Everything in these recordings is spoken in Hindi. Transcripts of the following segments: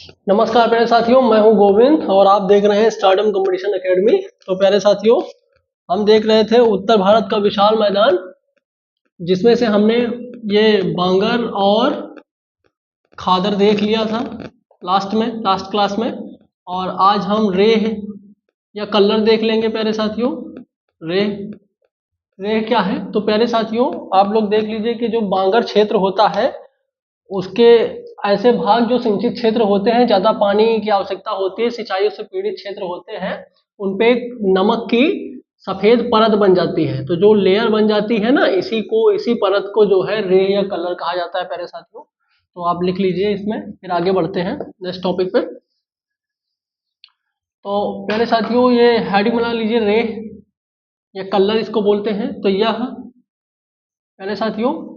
नमस्कार प्यारे साथियों, मैं हूं गोविंद और आप देख रहे हैं स्टारडम कंपटीशन एकेडमी। तो प्यारे साथियों, हम देख रहे थे उत्तर भारत का विशाल मैदान, जिसमें से हमने ये बांगर और खादर देख लिया था लास्ट क्लास में। और आज हम रेह या कल्लर देख लेंगे प्यारे साथियों। रेह रेह क्या है? तो प्यारे साथियों, आप लोग देख लीजिए कि जो बांगर क्षेत्र होता है उसके ऐसे भाग जो सिंचित क्षेत्र होते हैं, ज़्यादा पानी की आवश्यकता होती है, सिंचाई से पीड़ित क्षेत्र होते हैं, उन पे एक नमक की सफ़ेद परत बन जाती है। तो जो लेयर बन जाती है ना, इसी परत को जो है रेह या कलर कहा जाता है प्यारे साथियों। तो आप लिख लीजिए इसमें, फिर आगे बढ़ते हैं नेक्स्ट टॉपिक पे। तो प्यारे साथियों, ये हेडिंग बना लीजिए, रेह या कलर इसको बोलते हैं। तो यह प्यारे साथियों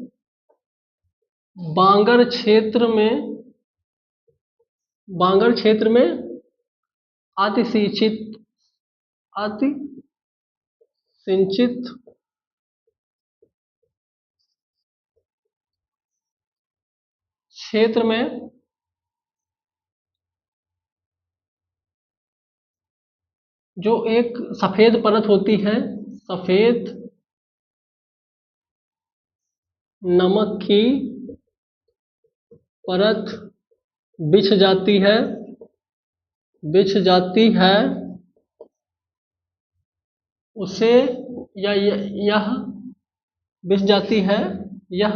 बांगर क्षेत्र में अतिसिंचित क्षेत्र में जो एक सफेद परत होती है, सफेद नमक की परत बिछ जाती है उसे या यह बिछ जाती है, यह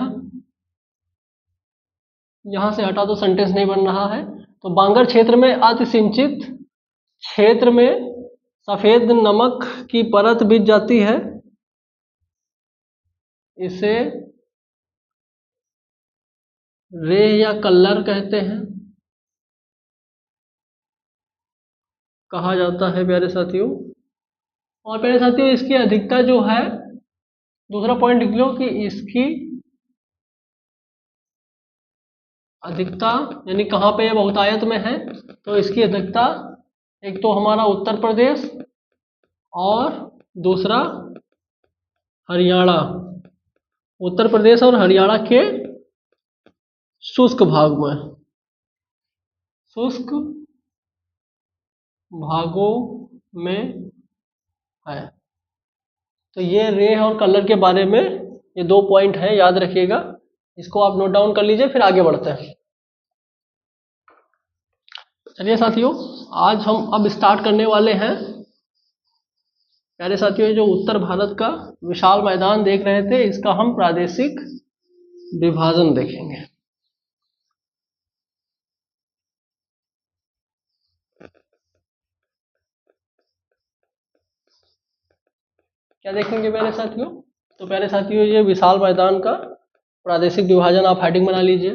यहाँ से हटा दो, सेंटेंस नहीं बन रहा है। तो बांगर क्षेत्र में अतिसिंचित क्षेत्र में सफेद नमक की परत बिछ जाती है, इसे रेह या कल्लर कहा जाता है प्यारे साथियों। और प्यारे साथियों, इसकी अधिकता जो है, दूसरा पॉइंट लिख लो कि इसकी अधिकता यानी कहाँ पे ये बहुतायत में है। तो इसकी अधिकता एक तो हमारा उत्तर प्रदेश और दूसरा हरियाणा, उत्तर प्रदेश और हरियाणा के शुष्क भागों में है। तो ये रेह और कलर के बारे में ये दो पॉइंट हैं, याद रखिएगा। इसको आप नोट डाउन कर लीजिए, फिर आगे बढ़ते हैं। चलिए साथियों, आज हम अब स्टार्ट करने वाले हैं। प्यारे साथियों, ये जो उत्तर भारत का विशाल मैदान देख रहे थे, इसका हम प्रादेशिक विभाजन देखेंगे। क्या देखेंगे प्यारे साथियों? तो प्यारे साथियों, ये विशाल मैदान का प्रादेशिक विभाजन आप हेडिंग बना लीजिए।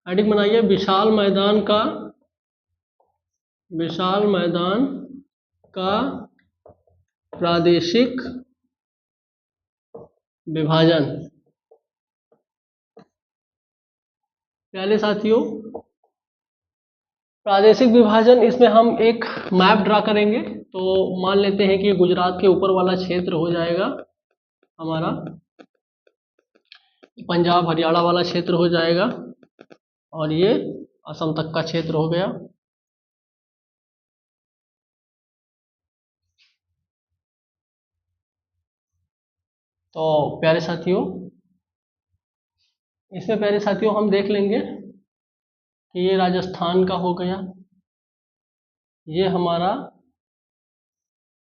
हेडिंग बनाइए, विशाल मैदान का प्रादेशिक विभाजन। प्यारे साथियों, प्रादेशिक विभाजन, इसमें हम एक मैप ड्रा करेंगे। तो मान लेते हैं कि गुजरात के ऊपर वाला क्षेत्र हो जाएगा हमारा, पंजाब हरियाणा वाला क्षेत्र हो जाएगा, और ये असम तक का क्षेत्र हो गया। तो प्यारे साथियों, इसमें प्यारे साथियों हम देख लेंगे कि ये राजस्थान का हो गया, ये हमारा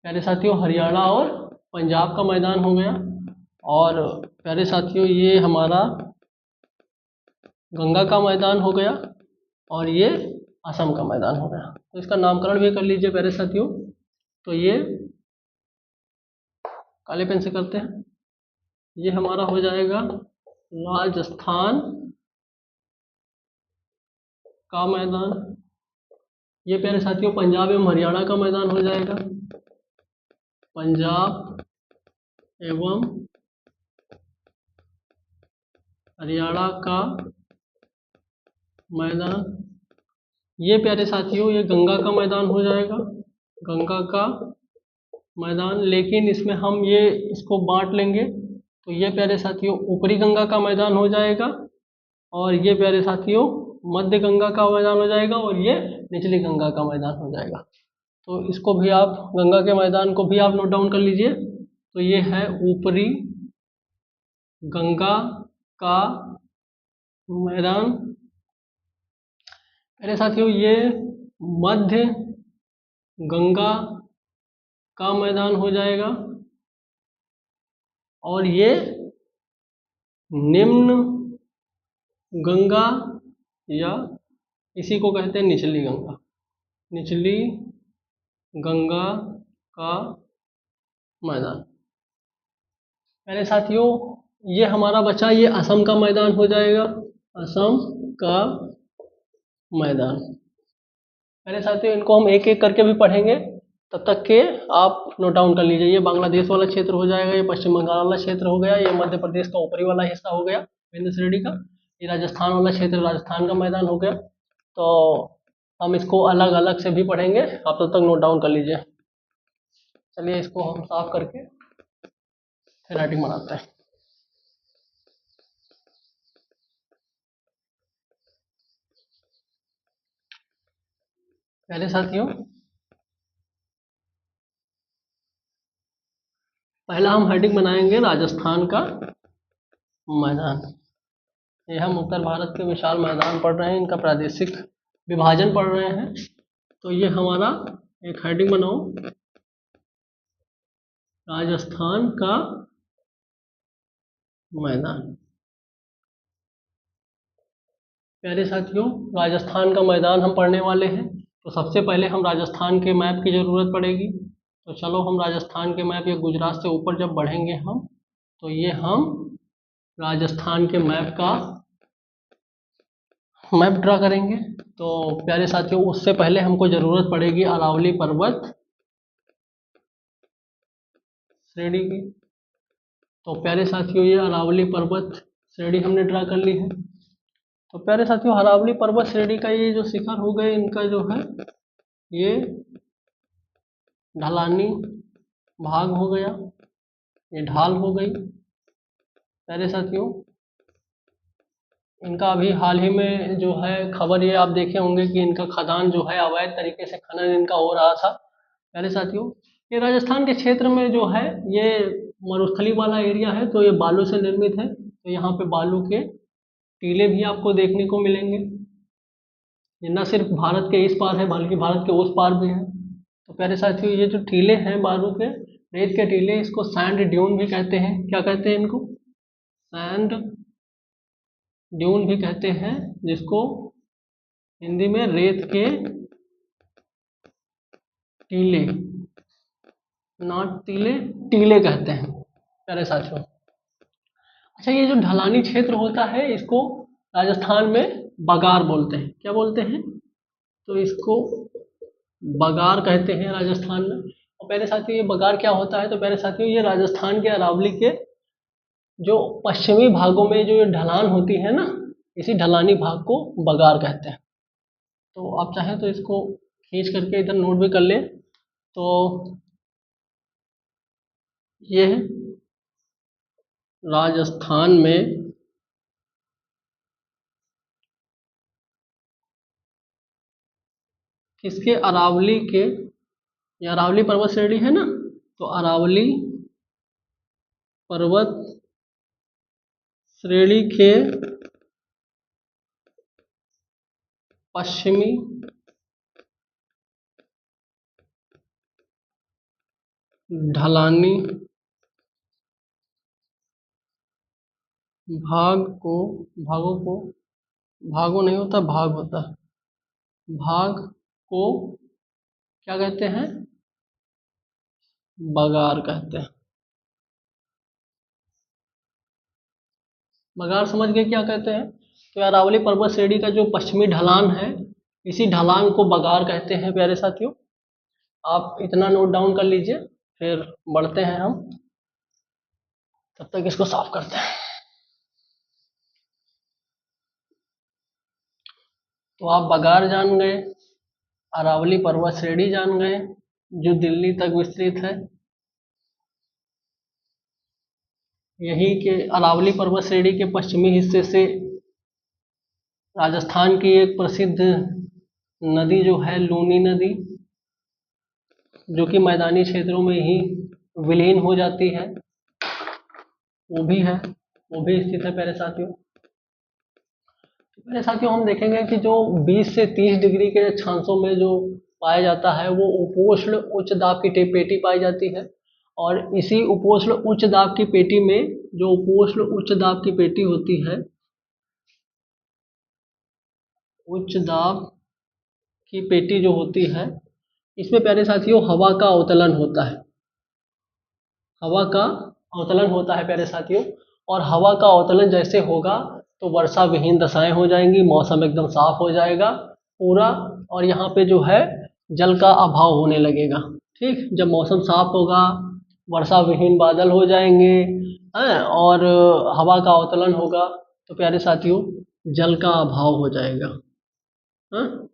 प्यारे साथियों हरियाणा और पंजाब का मैदान हो गया, और प्यारे साथियों ये हमारा गंगा का मैदान हो गया, और ये असम का मैदान हो गया। तो इसका नामकरण भी कर लीजिए प्यारे साथियों। तो ये काले पेन से करते हैं, ये हमारा हो जाएगा राजस्थान का मैदान। ये प्यारे साथियों पंजाब एवं हरियाणा का मैदान हो जाएगा, पंजाब एवं हरियाणा का मैदान। ये प्यारे साथियों ये गंगा का मैदान हो जाएगा, गंगा का मैदान। लेकिन इसमें हम इसको बांट लेंगे। तो ये प्यारे साथियों ऊपरी गंगा का मैदान हो जाएगा, और ये प्यारे साथियों मध्य गंगा का मैदान हो जाएगा और ये निचली गंगा का मैदान हो जाएगा। तो इसको भी आप, गंगा के मैदान को भी आप नोट डाउन कर लीजिए। तो ये है ऊपरी गंगा का मैदान। मेरे साथियों ये मध्य गंगा का मैदान हो जाएगा और ये निम्न गंगा या इसी को कहते हैं निचली गंगा, निचली गंगा का मैदान। मेरे साथियों ये हमारा बचा, ये असम का मैदान हो जाएगा, असम का मैदान। मेरे साथियों इनको हम एक एक करके भी पढ़ेंगे, तब तक के आप नोट डाउन कर लीजिए। ये बांग्लादेश वाला क्षेत्र हो जाएगा, ये पश्चिम बंगाल वाला क्षेत्र हो गया, ये मध्य प्रदेश का ऊपरी वाला हिस्सा हो गया विंध्य श्रेणी का, ये राजस्थान वाला क्षेत्र राजस्थान का मैदान हो गया। तो हम इसको अलग अलग से भी पढ़ेंगे, आप तब तक नोट डाउन कर लीजिए। चलिए इसको हम साफ करके फिर राइटिंग बनाते हैं। पहले साथियों पहला हम हेडिंग बनाएंगे राजस्थान का मैदान। ये हम उत्तर भारत के विशाल मैदान पढ़ रहे हैं, इनका प्रादेशिक विभाजन पढ़ रहे हैं। तो ये हमारा एक हेडिंग बनाओ, राजस्थान का मैदान। प्यारे साथियों राजस्थान का मैदान हम पढ़ने वाले हैं, तो सबसे पहले हम राजस्थान के मैप की ज़रूरत पड़ेगी। तो चलो हम राजस्थान के मैप, या गुजरात से ऊपर जब बढ़ेंगे हम, तो ये हम राजस्थान के मैप का मैप ड्रा करेंगे। तो प्यारे साथियों उससे पहले हमको ज़रूरत पड़ेगी अरावली पर्वत श्रेणी की। तो प्यारे साथियों ये अरावली पर्वत श्रेणी हमने ड्रा कर ली है। तो प्यारे साथियों अरावली पर्वत श्रेणी का ये जो शिखर हो गए, इनका जो है ये ढलानी भाग हो गया, ये ढाल हो गई। प्यारे साथियों इनका अभी हाल ही में जो है खबर ये आप देखे होंगे कि इनका खदान जो है अवैध तरीके से खनन इनका हो रहा था। प्यारे साथियों ये राजस्थान के क्षेत्र में जो है ये मरुस्थली वाला एरिया है, तो ये बालू से निर्मित है। तो यहाँ पे बालू के टीले भी आपको देखने को मिलेंगे। ये न सिर्फ भारत के इस पार है बल्कि भारत के उस पार भी है। तो प्यारे साथियों ये जो टीले हैं बालू के, रेत के टीले, इसको सैंड ड्यून भी कहते हैं। क्या कहते हैं इनको? सैंड ड्यून भी कहते हैं, जिसको हिंदी में रेत के टीले, नॉट टीले, टीले कहते हैं प्यारे साथियों। अच्छा ये जो ढलानी क्षेत्र होता है इसको राजस्थान में बगार बोलते हैं। क्या बोलते हैं? तो इसको बगार कहते हैं राजस्थान में। और प्यारे साथियों ये बगार क्या होता है? तो प्यारे साथियों ये राजस्थान के अरावली के जो पश्चिमी भागों में जो ढलान होती है ना, इसी ढलानी भाग को बगार कहते हैं। तो आप चाहें तो इसको खींच करके इधर नोट भी कर लें। तो ये है राजस्थान में किसके? अरावली के, ये अरावली पर्वत श्रेणी है ना, तो अरावली पर्वत श्रेणी के पश्चिमी ढलानी भागों नहीं होता, भाग होता है, भाग को क्या कहते हैं? बगार कहते हैं। बगार समझ गए क्या कहते हैं? तो अरावली पर्वत श्रेणी का जो पश्चिमी ढलान है, इसी ढलान को बगार कहते हैं प्यारे साथियों। आप इतना नोट डाउन कर लीजिए, फिर बढ़ते हैं हम, तब तक इसको साफ करते हैं। तो आप बगार जान गए, अरावली पर्वत श्रेणी जान गए जो दिल्ली तक विस्तृत है। यही के अरावली पर्वत श्रेणी के पश्चिमी हिस्से से राजस्थान की एक प्रसिद्ध नदी जो है लूनी नदी, जो कि मैदानी क्षेत्रों में ही विलीन हो जाती है, वो भी है, वो भी स्थित है प्यारे साथियों। मेरे साथियों हम देखेंगे कि जो 20 से 30 डिग्री के अक्षांशों में जो पाया जाता है वो उपोष्ण उच्च दाब की पेटी पाई जाती है। और इसी उपोष्ण उच्च दाब की पेटी में जो उपोष्ण उच्च दाब की पेटी होती है, उच्च दाब की पेटी जो होती है, इसमें प्यारे साथियों हवा का अवतलन होता है, हवा का अवतलन होता है प्यारे साथियों। और हवा का अवतलन जैसे होगा तो वर्षा विहीन दशाएं हो जाएंगी, मौसम एकदम साफ हो जाएगा पूरा, और यहाँ पे जो है जल का अभाव होने लगेगा। ठीक, जब मौसम साफ होगा, वर्षा विहीन बादल हो जाएंगे हैं, और हवा का अवतलन होगा, तो प्यारे साथियों जल का अभाव हो जाएगा, हाँ,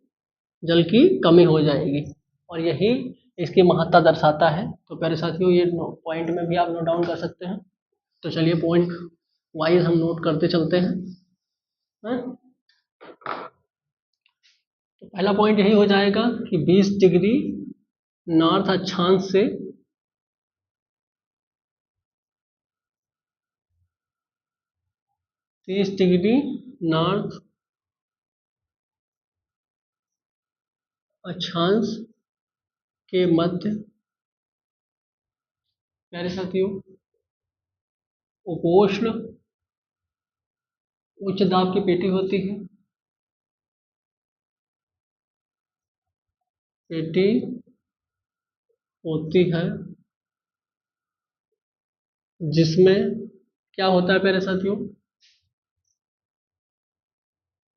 जल की कमी हो जाएगी, और यही इसकी महत्ता दर्शाता है। तो प्यारे साथियों ये पॉइंट में भी आप नोट डाउन कर सकते हैं। तो चलिए पॉइंट वाइज हम नोट करते चलते हैं, हाँ? तो पहला पॉइंट यही हो जाएगा कि 20 डिग्री नॉर्थ अक्षांश से 30 डिग्री नॉर्थ अक्षांश के मध्य प्यारे साथियों उपोष्ण उच्च दाब की पेटी होती है, पेटी होती है, जिसमें क्या होता है प्यारे साथियों,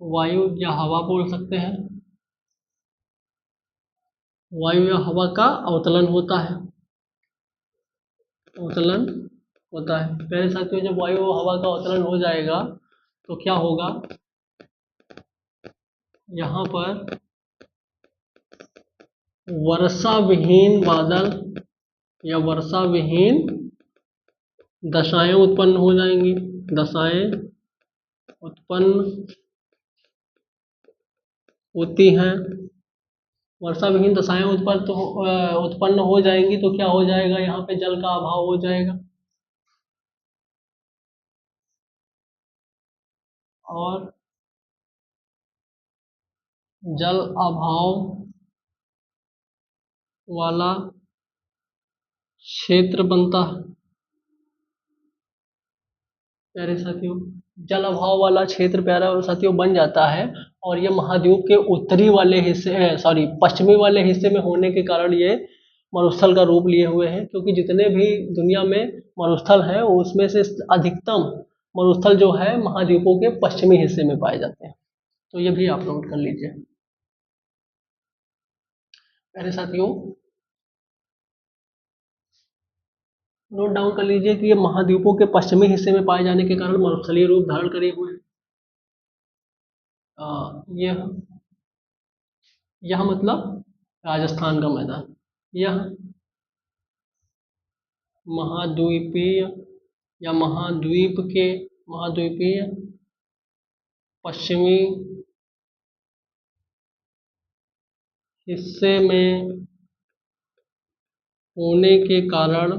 वायु या हवा बोल सकते हैं, वायु या हवा का अवतलन होता है, अवतलन होता है प्यारे साथियों। जब वायु और हवा का अवतरण हो जाएगा तो क्या होगा, यहाँ पर वर्षा विहीन बादल या वर्षा विहीन दशाएं उत्पन्न हो जाएंगी, दशाएं उत्पन्न होती हैं। वर्षा विहीन दशाएं उत्पन्न हो जाएंगी तो क्या हो जाएगा, यहाँ पे जल का अभाव हो जाएगा, और जल अभाव वाला क्षेत्र बनता है प्यारे साथियों, जल अभाव वाला क्षेत्र प्यारा और साथियों बन जाता है। और ये महाद्वीप के उत्तरी वाले हिस्से पश्चिमी वाले हिस्से में होने के कारण ये मरुस्थल का रूप लिए हुए हैं, क्योंकि जितने भी दुनिया में मरुस्थल हैं उसमें से अधिकतम मरुस्थल जो है महाद्वीपों के पश्चिमी हिस्से में पाए जाते हैं। तो ये भी आप नोट कर लीजिए प्यारे साथियों, नोट डाउन कर लीजिए कि ये महाद्वीपों के पश्चिमी हिस्से में पाए जाने के कारण मरुस्थलीय रूप धारण करे हुए हैं। यह मतलब राजस्थान का मैदान, यह महाद्वीपीय या महाद्वीपीय पश्चिमी हिस्से में होने के कारण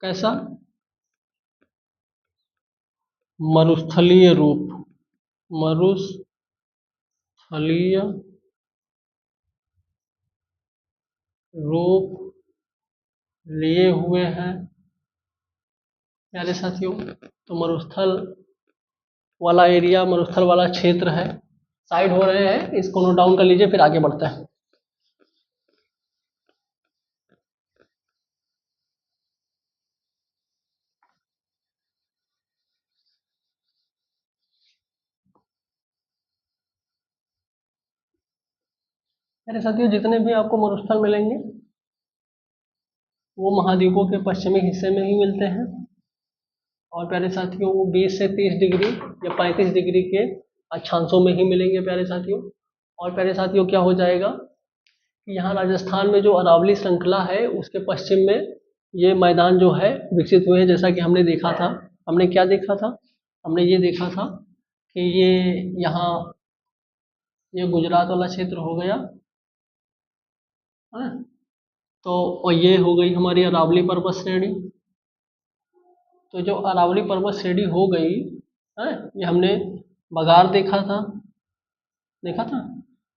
कैसा मरुस्थलीय रूप लिए हुए हैं प्यारे साथियों। तो मरुस्थल वाला एरिया, मरुस्थल वाला क्षेत्र है, साइड हो रहे हैं, इसको नोट डाउन कर लीजिए, फिर आगे बढ़ते हैं। मेरे साथियों जितने भी आपको मरुस्थल मिलेंगे वो महाद्वीपों के पश्चिमी हिस्से में ही मिलते हैं, और प्यारे साथियों वो 20 से 30 डिग्री या 35 डिग्री के अक्षांशों में ही मिलेंगे प्यारे साथियों। और प्यारे साथियों क्या हो जाएगा कि यहाँ राजस्थान में जो अरावली श्रृंखला है उसके पश्चिम में ये मैदान जो है विकसित हुए हैं। जैसा कि हमने देखा था, हमने क्या देखा था, हमने ये देखा था कि ये यहाँ ये गुजरात वाला क्षेत्र हो गया है। तो और ये हो गई हमारी अरावली पर्वत श्रेणी। तो जो अरावली पर्वत श्रेणी हो गई है, ये हमने बगार देखा था।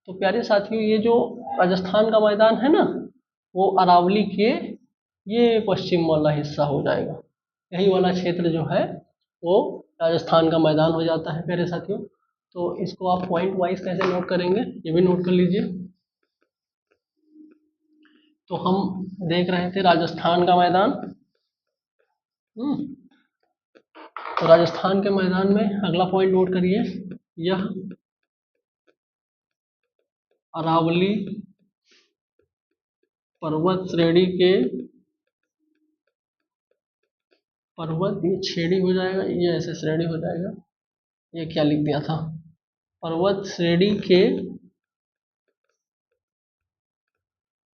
तो प्यारे साथियों, ये जो राजस्थान का मैदान है ना, वो अरावली के ये पश्चिम वाला हिस्सा हो जाएगा। यही वाला क्षेत्र जो है वो राजस्थान का मैदान हो जाता है प्यारे साथियों। तो इसको आप पॉइंट वाइज कैसे नोट करेंगे, ये भी नोट कर लीजिए। तो हम देख रहे थे राजस्थान का मैदान। तो राजस्थान के मैदान में अगला पॉइंट नोट करिए, यह अरावली पर्वत श्रेणी के पर्वत, ये श्रेणी हो जाएगा, ये ऐसे श्रेणी हो जाएगा। ये क्या लिख दिया था, पर्वत श्रेणी के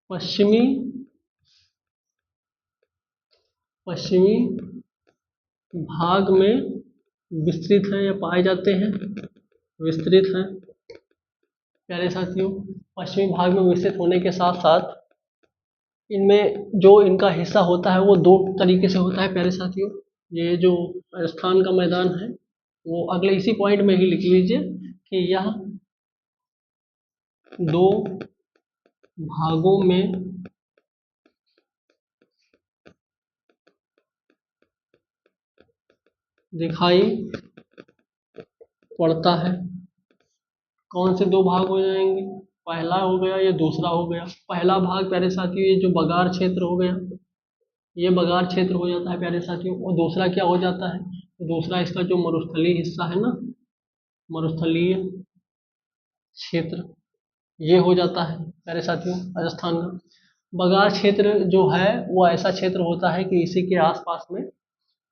पश्चिमी भाग में विस्तृत है या पाए जाते हैं, विस्तृत हैं प्यारे साथियों। पश्चिमी भाग में विस्तृत होने के साथ साथ इनमें जो इनका हिस्सा होता है वो दो तरीके से होता है प्यारे साथियों। ये जो राजस्थान का मैदान है वो अगले इसी पॉइंट में ही लिख लीजिए कि यह दो भागों में दिखाई पड़ता है। कौन से दो भाग हो जाएंगे, पहला हो गया, ये दूसरा हो गया। पहला भाग प्यारे साथियों ये जो बगार क्षेत्र हो गया, ये बगार क्षेत्र हो जाता है प्यारे साथियों। और दूसरा क्या हो जाता है, तो दूसरा इसका जो मरुस्थलीय हिस्सा है ना, मरुस्थलीय क्षेत्र, ये हो जाता है प्यारे साथियों राजस्थान का। बगार क्षेत्र जो है वो ऐसा क्षेत्र होता है कि इसी के आसपास में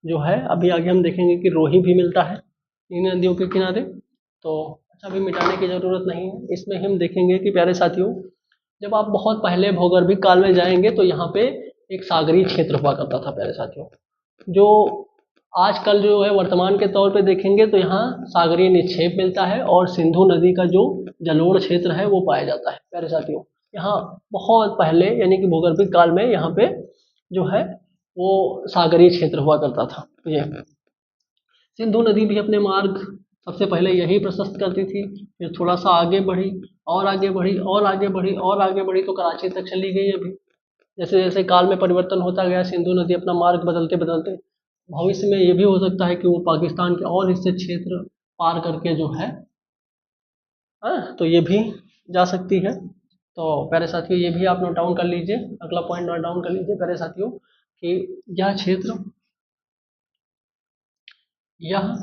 जो है, अभी आगे हम देखेंगे कि रोही भी मिलता है इन नदियों के किनारे। तो अच्छा, अभी मिटाने की ज़रूरत नहीं है। इसमें हम देखेंगे कि प्यारे साथियों, जब आप बहुत पहले भौगोलिक काल में जाएंगे तो यहाँ पे एक सागरीय क्षेत्र हुआ करता था प्यारे साथियों। जो आजकल जो है वर्तमान के तौर पे देखेंगे तो यहाँ सागरीय निक्षेप मिलता है और सिंधु नदी का जो जलोढ़ क्षेत्र है वो पाया जाता है प्यारे साथियों। यहाँ बहुत पहले यानी कि भूगर्भिक काल में यहाँ पे जो है वो सागरीय क्षेत्र हुआ करता था। ये सिंधु नदी भी अपने मार्ग सबसे पहले यही प्रशस्त करती थी, फिर थोड़ा सा आगे बढ़ी और आगे बढ़ी और आगे बढ़ी और आगे बढ़ी तो कराची तक चली गई। अभी जैसे जैसे काल में परिवर्तन होता गया, सिंधु नदी अपना मार्ग बदलते बदलते भविष्य में ये भी हो सकता है कि वो पाकिस्तान के और हिस्से क्षेत्र पार करके जो है तो ये भी जा सकती है। तो प्यारे साथियों, ये भी आप नोट डाउन कर लीजिए, अगला पॉइंट नोट डाउन कर लीजिए प्यारे साथियों कि यह क्षेत्र, यह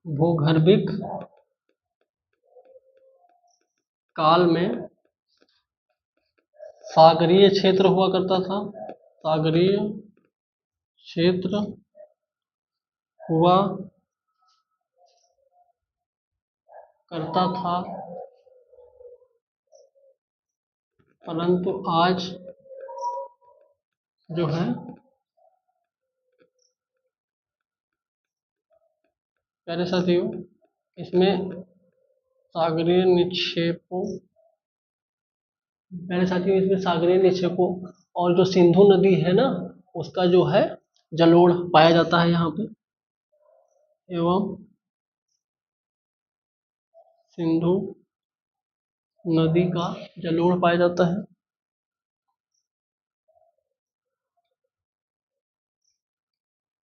भूगर्भिक काल में सागरीय क्षेत्र हुआ करता था, सागरीय क्षेत्र हुआ करता था, परंतु आज जो है प्यारे साथियों इसमें सागरीय निक्षेपों, प्यारे साथियों इसमें सागरीय निक्षेपों और जो सिंधु नदी है ना उसका जो है जलोढ़ पाया जाता है यहाँ पे, एवं सिंधु नदी का जलोढ़ पाया जाता है।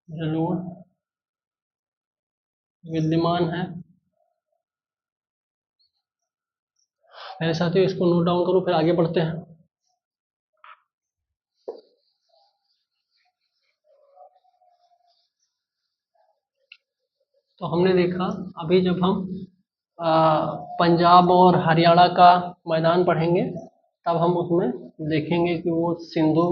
जलोढ़ विद्यमान है। मेरे साथियों इसको नोट डाउन करो, फिर आगे बढ़ते हैं। तो हमने देखा अभी जब हम पंजाब और हरियाणा का मैदान पढ़ेंगे तब हम उसमें देखेंगे कि वो सिंधु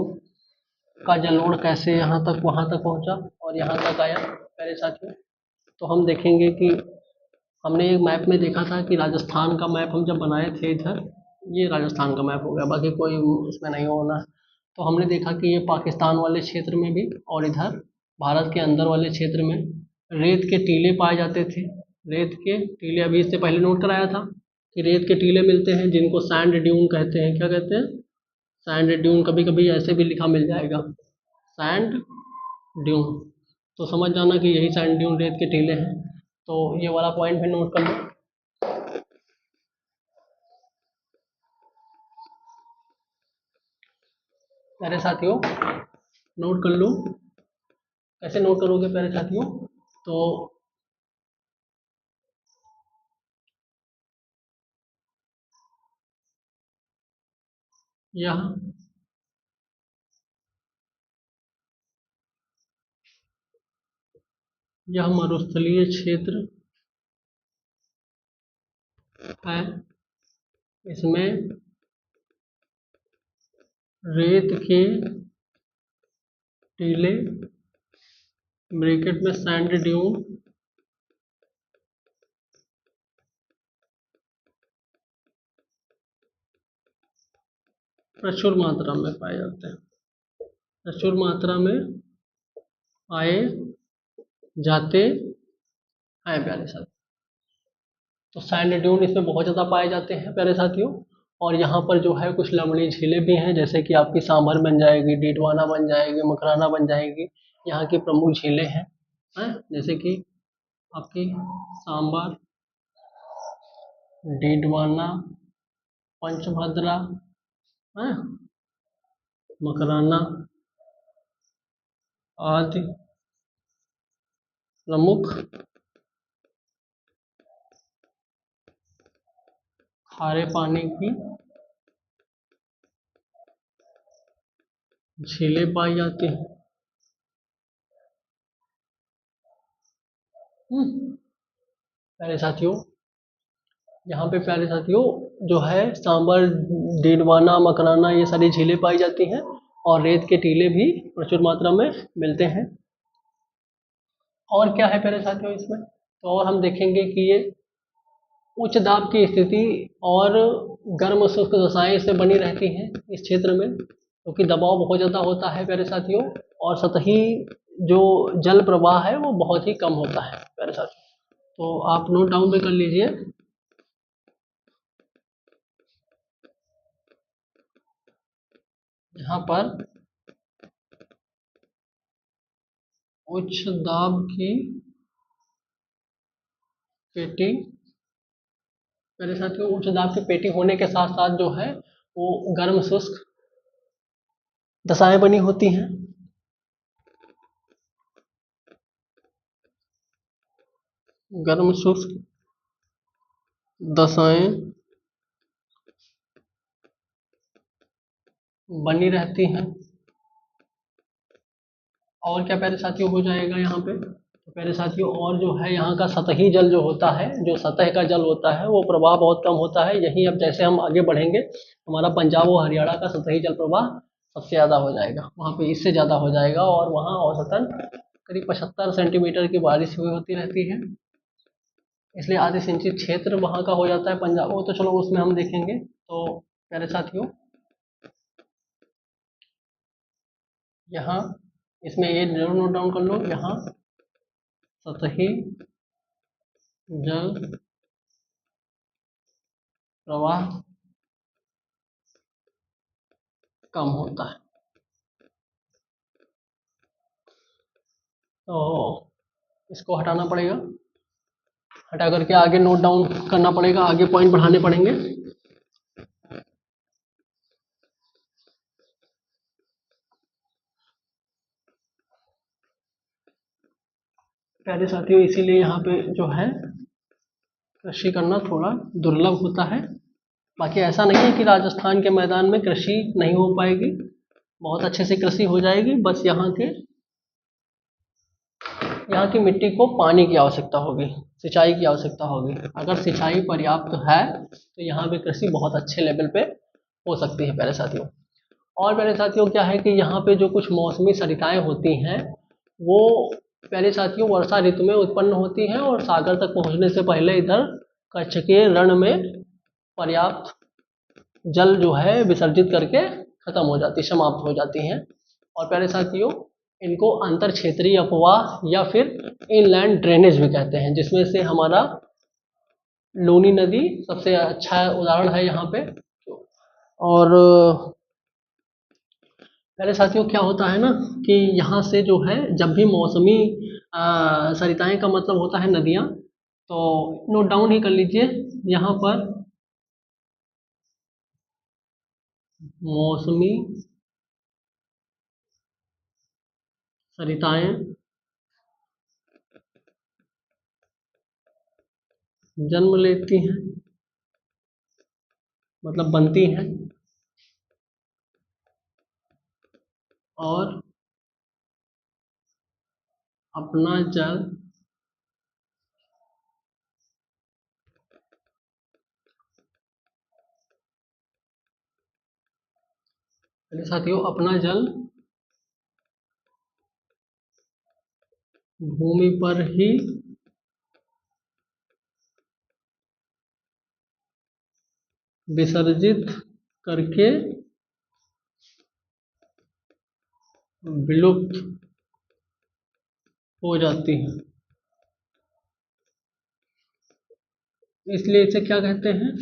का जलोढ़ कैसे यहाँ तक वहाँ तक पहुँचा और यहाँ तक आया मेरे साथियों। तो हम देखेंगे कि हमने एक मैप में देखा था कि राजस्थान का मैप हम जब बनाए थे, इधर ये राजस्थान का मैप हो गया, बाकी कोई उसमें नहीं होना। तो हमने देखा कि ये पाकिस्तान वाले क्षेत्र में भी और इधर भारत के अंदर वाले क्षेत्र में रेत के टीले पाए जाते थे। रेत के टीले अभी इससे पहले नोट कराया था कि रेत के टीले मिलते हैं जिनको सैंड ड्यून कहते हैं। क्या कहते हैं? Sand dune. कभी कभी ऐसे भी लिखा मिल जाएगा, सैंड ड्यून। तो समझ जाना कि यही सैंड ड्यून रेत के टीले हैं। तो ये वाला पॉइंट भी नोट कर लो। प्यारे साथियों नोट कर लो। कैसे नोट करोगे प्यारे साथियों? तो यह मरुस्थलीय क्षेत्र है। इसमें रेत के टीले ब्रैकेट में सैंड ड्यून प्रचुर मात्रा में पाए जाते हैं। प्रचुर मात्रा में पाए जाते हैं प्यारे साथियों। तो सैंड ड्यून इसमें बहुत ज़्यादा पाए जाते हैं प्यारे साथियों। और यहाँ पर जो है कुछ लवणीय झीलें भी हैं, जैसे कि आपकी सांभर बन जाएगी, डीडवाना बन जाएगी, मकराना बन जाएगी। यहाँ की प्रमुख झीलें हैं, जैसे कि आपकी सांभर, डीडवाना, पंचभद्रा, मकराना आदि प्रमुख खारे पानी की झीलें पाई जाती हैं। प्यारे साथियों यहाँ पे प्यारे साथियों जो है सांबर, डीडवाना, मकराना ये सारी झीलें पाई जाती हैं और रेत के टीले भी प्रचुर मात्रा में मिलते हैं। और क्या है प्यारे साथियों इसमें? तो और हम देखेंगे कि ये उच्च दाब की स्थिति और गर्म शुष्क दशाएं इसमें बनी रहती हैं इस क्षेत्र में, क्योंकि दबाव बहुत ज़्यादा होता है प्यारे साथियों और सतही जो जल प्रवाह है वो बहुत ही कम होता है प्यारे साथियों। तो आप नोट डाउन भी कर लीजिए। यहाँ पर उच्च दाब की पेटी, मेरे साथियों उच्च दाब की पेटी होने के साथ साथ जो है वो गर्म शुष्क दशाएं बनी होती हैं। गर्म शुष्क दशाएं बनी रहती हैं। और क्या प्यारे साथियों हो जाएगा यहाँ पे? तो प्यारे साथियों और जो है यहाँ का सतही जल जो होता है, जो सतह का जल होता है वो प्रवाह बहुत कम होता है। यही अब जैसे हम आगे बढ़ेंगे हमारा पंजाब और हरियाणा का सतही जल प्रवाह सबसे ज़्यादा हो जाएगा, वहाँ पे इससे ज़्यादा हो जाएगा और वहाँ औसतन करीब 75 सेंटीमीटर की बारिश हुई होती रहती है। इसलिए आधे सिंचित क्षेत्र वहाँ का हो जाता है पंजाब। वो तो चलो उसमें हम देखेंगे। तो प्यारे साथियों यहाँ इसमें ये जरूर नोट डाउन कर लो, यहाँ सतही जल प्रवाह कम होता है। तो इसको हटाना पड़ेगा, हटा करके आगे नोट डाउन करना पड़ेगा, आगे पॉइंट बढ़ाने पड़ेंगे। प्यारे साथियों इसीलिए यहाँ पे जो है कृषि करना थोड़ा दुर्लभ होता है। बाकी ऐसा नहीं है कि राजस्थान के मैदान में कृषि नहीं हो पाएगी, बहुत अच्छे से कृषि हो जाएगी। बस यहाँ की मिट्टी को पानी की आवश्यकता होगी, सिंचाई की आवश्यकता होगी। अगर सिंचाई पर्याप्त है तो यहाँ पे कृषि बहुत अच्छे लेवल पे हो सकती है प्यारे साथियों। और प्यारे साथियों क्या है कि यहाँ पे जो कुछ मौसमी सरिताएं होती हैं वो प्यारे साथियों वर्षा ऋतु में उत्पन्न होती हैं और सागर तक पहुँचने से पहले इधर कच्छ के रण में पर्याप्त जल जो है विसर्जित करके खत्म हो जाती, समाप्त हो जाती हैं। और प्यारे साथियों इनको अंतर क्षेत्रीय अपवाह या फिर इनलैंड ड्रेनेज भी कहते हैं, जिसमें से हमारा लूनी नदी सबसे अच्छा उदाहरण है यहाँ पे। और पहले साथियों क्या होता है ना कि यहाँ से जो है जब भी मौसमी सरिताएं का मतलब होता है नदियाँ, तो नोट डाउन ही कर लीजिए यहाँ पर मौसमी सरिताएं जन्म लेती हैं, मतलब बनती हैं, और अपना जल मेरे साथियों अपना जल भूमि पर ही विसर्जित करके विलुप्त हो जाती है, इसलिए इसे क्या कहते हैं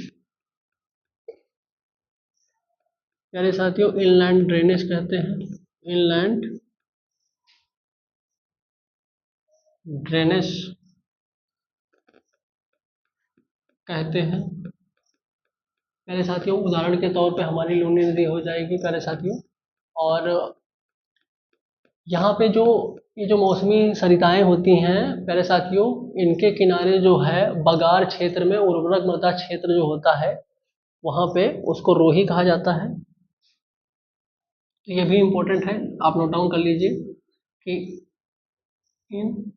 प्यारे साथियों? इनलैंड ड्रेनेज कहते हैं। इनलैंड ड्रेनेज कहते हैं प्यारे साथियों। उदाहरण के तौर पे हमारी लूनी नदी हो जाएगी प्यारे साथियों। और यहाँ पे जो ये जो मौसमी सरिताएं होती हैं प्यारे साथियों, इनके किनारे जो है बगार क्षेत्र में उर्वरक मृदा क्षेत्र जो होता है, वहाँ पे उसको रोही कहा जाता है। तो ये भी इम्पोर्टेंट है, आप नोट डाउन कर लीजिए कि इन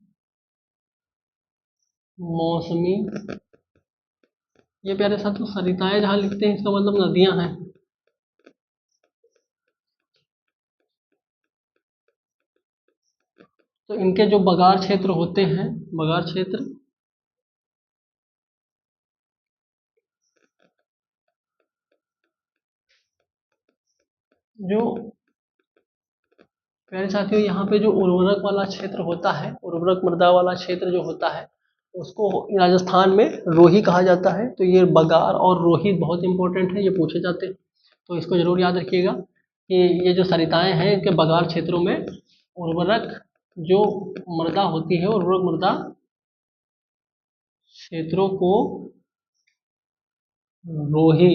मौसमी, ये प्यारे साथियों सरिताएं जहाँ लिखते हैं इसका मतलब नदियाँ हैं। तो इनके जो बगार क्षेत्र होते हैं, बगार क्षेत्र जो प्यारे साथियों यहाँ पे जो उर्वरक वाला क्षेत्र होता है, उर्वरक मृदा वाला क्षेत्र जो होता है, उसको राजस्थान में रोही कहा जाता है। तो ये बगार और रोही बहुत इंपॉर्टेंट है, ये पूछे जाते हैं, तो इसको जरूर याद रखिएगा कि ये जो सरिताएं हैं इनके बगार क्षेत्रों में उर्वरक जो मृदा होती है, उर्वरक मृदा क्षेत्रों को रोही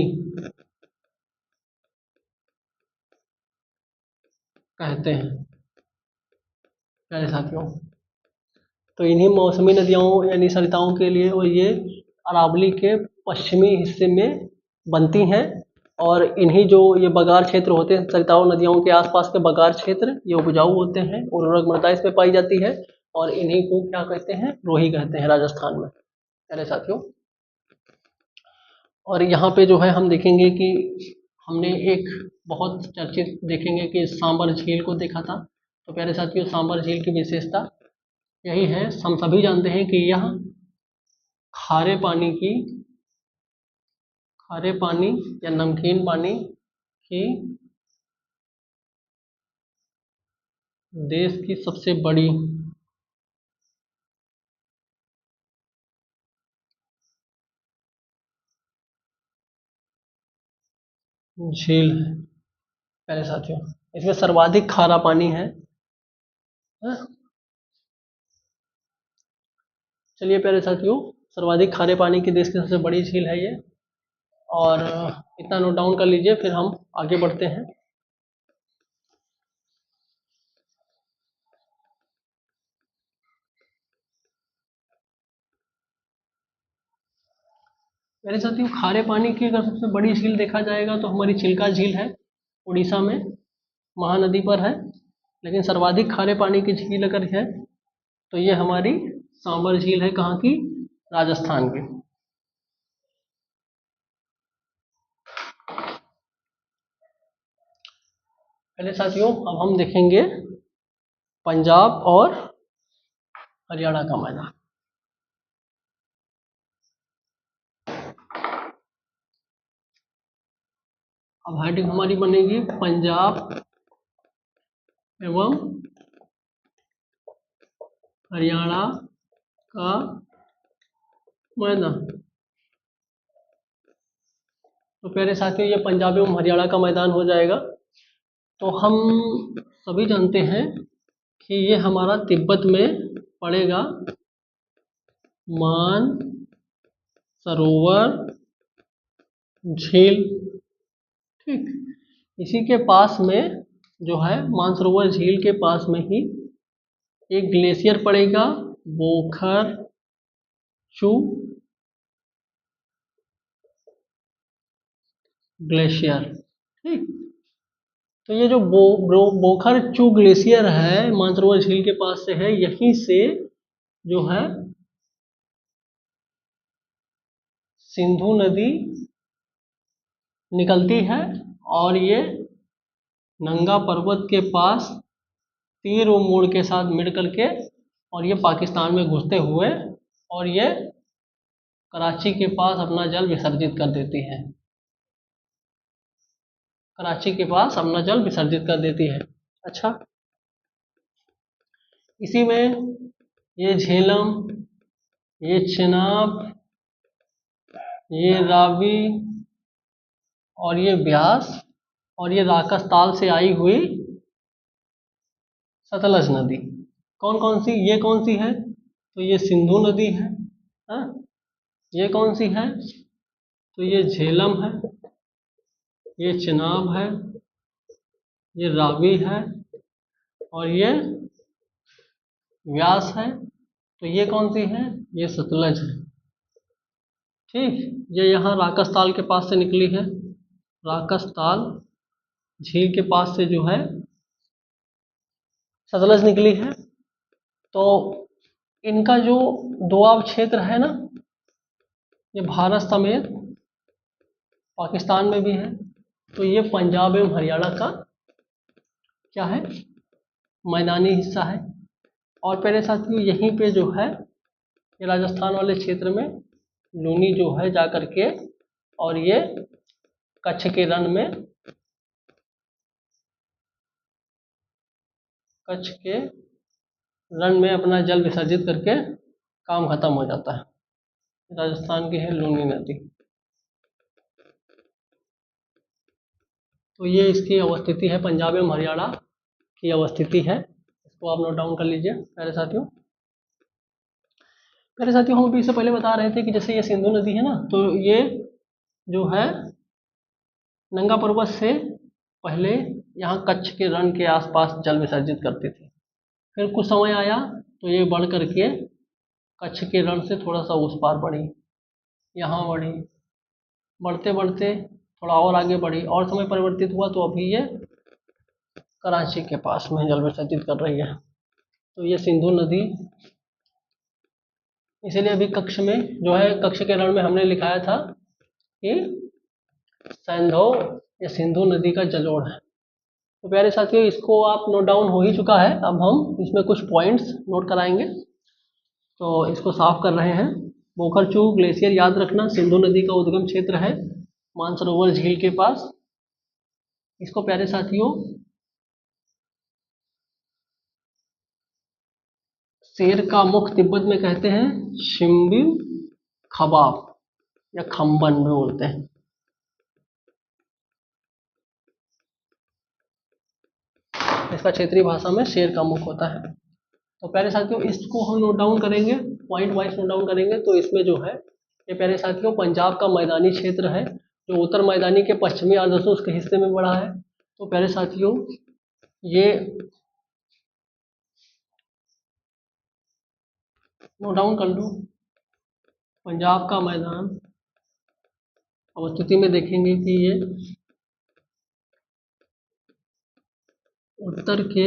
कहते हैं प्यारे साथियों। तो इन्हीं मौसमी नदियों यानी सरिताओं के लिए और ये अरावली के पश्चिमी हिस्से में बनती हैं, और इन्हीं जो ये बगार क्षेत्र होते हैं सरिताओं नदियों के आसपास के बगार क्षेत्र, ये उपजाऊ होते हैं, उर्वरक मृदा इसमें पाई जाती है, और इन्हीं को क्या कहते हैं? रोही कहते हैं राजस्थान में प्यारे साथियों। और यहाँ पे जो है हम देखेंगे कि हमने एक बहुत चर्चित देखेंगे कि सांबर झील को देखा था। तो प्यारे साथियों सांबर झील की विशेषता यही है, हम सभी जानते हैं कि यह खारे पानी की, खारे पानी या नमकीन पानी की देश की सबसे बड़ी झील है प्यारे साथियों। इसमें सर्वाधिक खारा पानी है। हाँ? चलिए प्यारे साथियों, सर्वाधिक खारे पानी की देश की सबसे बड़ी झील है ये, और इतना नोट डाउन कर लीजिए, फिर हम आगे बढ़ते हैं। मेरे साथियों खारे पानी की अगर सबसे बड़ी झील देखा जाएगा तो हमारी चिल्का झील है, उड़ीसा में महानदी पर है। लेकिन सर्वाधिक खारे पानी की झील अगर है तो ये हमारी सांबर झील है, कहाँ की? राजस्थान की। पहले साथियों अब हम देखेंगे पंजाब और हरियाणा का मैदान। अब हेडिंग हमारी बनेगी पंजाब एवं हरियाणा का मैदान। तो प्यारे साथियों ये पंजाब एवं हरियाणा का मैदान हो जाएगा। तो हम सभी जानते हैं कि ये हमारा तिब्बत में पड़ेगा, मान सरोवर झील। ठीक, इसी के पास में जो है मानसरोवर झील के पास में ही एक ग्लेशियर पड़ेगा, बोखर चू ग्लेशियर। ठीक, तो ये जो बोखर चू ग्लेशियर है मानसरोवर झील के पास से है, यहीं से जो है सिंधु नदी निकलती है और ये नंगा पर्वत के पास तीर व मोड़ के साथ मिल करके और ये पाकिस्तान में घुसते हुए और ये कराची के पास अपना जल विसर्जित कर देती है। कराची के पास अपना जल विसर्जित कर देती है। अच्छा, इसी में ये झेलम, ये चेनाब, ये रावी और ये ब्यास और ये राकसताल से आई हुई सतलज नदी कौन कौन सी, ये कौन सी है, तो ये सिंधु नदी है। हाँ, ये कौन सी है, तो ये झेलम है, ये चेनाब है, ये रावी है और ये व्यास है। तो ये कौन सी है, ये सतलज है। ठीक, ये यहाँ राकसताल के पास से निकली है, राकसताल झील के पास से जो है सतलज निकली है। तो इनका जो दोआब क्षेत्र है ना, ये भारत समेत पाकिस्तान में भी है। तो ये पंजाब एवं हरियाणा का क्या है, मैदानी हिस्सा है। और प्यारे साथियों यहीं पे जो है ये राजस्थान वाले क्षेत्र में लूनी जो है जा करके और ये कच्छ के रण में, कच्छ के रण में अपना जल विसर्जित करके काम खत्म हो जाता है। राजस्थान की है लूनी नदी। तो ये इसकी अवस्थिति है, पंजाब एवं हरियाणा की अवस्थिति है। इसको आप नोट डाउन कर लीजिए प्यारे साथियों। प्यारे साथियों हम अभी इससे पहले बता रहे थे कि जैसे ये सिंधु नदी है ना, तो ये जो है नंगा पर्वत से पहले यहाँ कच्छ के रण के आसपास जल विसर्जित करती थी। फिर कुछ समय आया तो ये बढ़ करके कच्छ के रण से थोड़ा सा उस पार बढ़ी, यहाँ बढ़ी, बढ़ते बढ़ते थोड़ा और आगे बढ़ी और समय परिवर्तित हुआ तो अभी ये कराची के पास में जल विसर्जित कर रही है। तो ये सिंधु नदी, इसीलिए अभी कक्ष में जो है कक्ष के रण में हमने लिखाया था कि सैंधव या सिंधु नदी का जलोढ़ है। तो प्यारे साथियों इसको आप नोट डाउन हो ही चुका है, अब हम इसमें कुछ पॉइंट्स नोट कराएंगे। तो इसको साफ कर रहे हैं। बोखरचू ग्लेशियर याद रखना सिंधु नदी का उद्गम क्षेत्र है मानसरोवर झील के पास। इसको प्यारे साथियों शेर का मुख तिब्बत में कहते हैं शिम्बी खबाब या खम्बन भी बोलते हैं। इसका क्षेत्रीय भाषा में शेर का मुख होता है। तो प्यारे साथियों इसको हम नोट डाउन करेंगे, पॉइंट वाइज नोट डाउन करेंगे। तो इसमें जो है ये प्यारे साथियों पंजाब का मैदानी क्षेत्र है जो उत्तर मैदानी के पश्चिमी आदर्शों के हिस्से में पड़ा है। तो प्यारे साथियों ये नोट डाउन कर लो, पंजाब का मैदान अवस्थिति में देखेंगे कि ये उत्तर के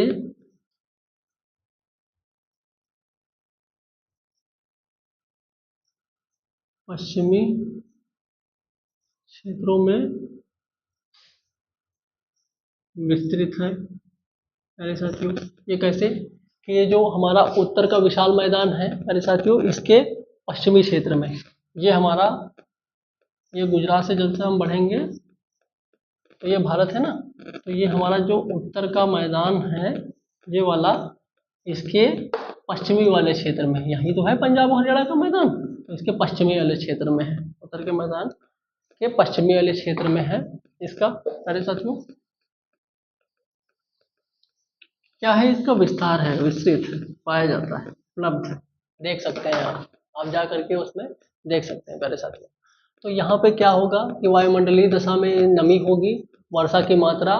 पश्चिमी क्षेत्रों में विस्तृत है। प्यारे साथियों ये कैसे कि ये जो हमारा उत्तर का विशाल मैदान है प्यारे साथियों, इसके पश्चिमी क्षेत्र में ये हमारा, ये गुजरात से जब से हम बढ़ेंगे तो ये भारत है ना, तो ये हमारा जो उत्तर का मैदान है ये वाला, इसके पश्चिमी वाले क्षेत्र में, यही तो है पंजाब और हरियाणा का मैदान, तो इसके पश्चिमी वाले क्षेत्र में है, उत्तर के मैदान के पश्चिमी वाले क्षेत्र में है इसका। अरे साथियों क्या है, इसका विस्तार है, विस्तृत है, पाया जाता है, उपलब्ध है, देख सकते हैं आप जा करके उसमें देख सकते हैं प्यारे साथियों। तो यहाँ पे क्या होगा कि वायुमंडलीय दशा में नमी होगी, वर्षा की मात्रा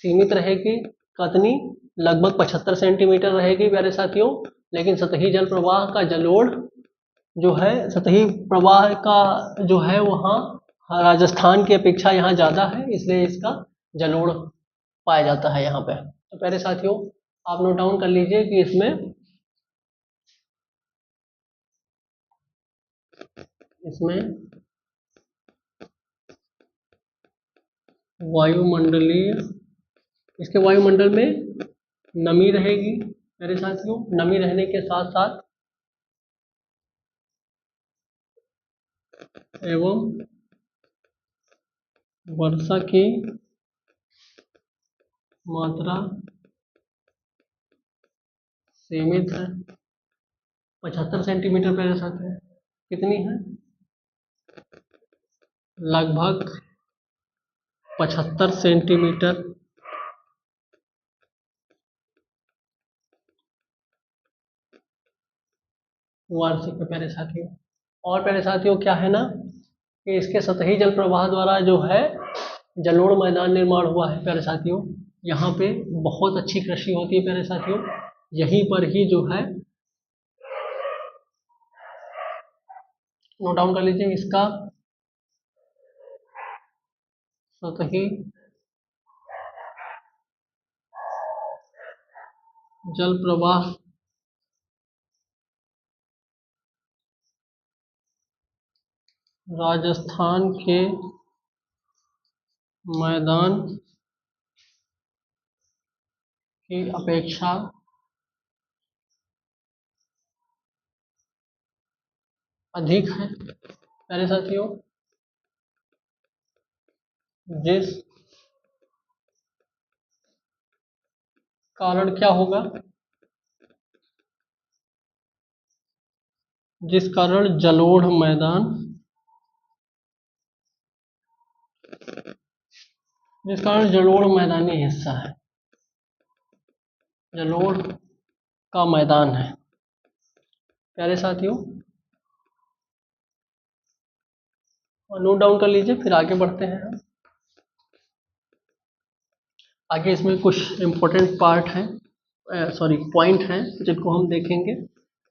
सीमित रहेगी, कतनी लगभग 75 सेंटीमीटर रहेगी प्यारे साथियों। लेकिन सतही जल प्रवाह का जलोढ़ जो है, सतही प्रवाह का जो है वहाँ राजस्थान की अपेक्षा यहाँ ज़्यादा है, इसलिए इसका जलोढ़ पाया जाता है यहाँ पे। तो प्यारे साथियों आप नोट डाउन कर लीजिए कि इसमें वायुमंडलीय, इसके वायुमंडल में नमी रहेगी मेरे साथियों, नमी रहने के साथ साथ एवं वर्षा की मात्रा सीमित है, 75 सेंटीमीटर मेरे साथ है, कितनी है, लगभग 75 सेंटीमीटर वार्षिक प्यारे साथियों। और प्यारे साथियों क्या है ना कि इसके सतही जल प्रवाह द्वारा जो है जलोढ़ मैदान निर्माण हुआ है प्यारे साथियों। यहाँ पे बहुत अच्छी कृषि होती है प्यारे साथियों, यहीं पर ही जो है नोट डाउन कर लीजिए, इसका सतही जल प्रवाह राजस्थान के मैदान की अपेक्षा अधिक है प्यारे साथियों, जिस कारण क्या होगा, जिस कारण जलोढ़ मैदान, जिस कारण जलोढ़ मैदानी हिस्सा है, जलोढ़ का मैदान है प्यारे साथियों। और नोट डाउन कर लीजिए, फिर आगे बढ़ते हैं हम। आगे इसमें कुछ इम्पोर्टेंट पार्ट हैं, सॉरी पॉइंट हैं, जिनको हम देखेंगे,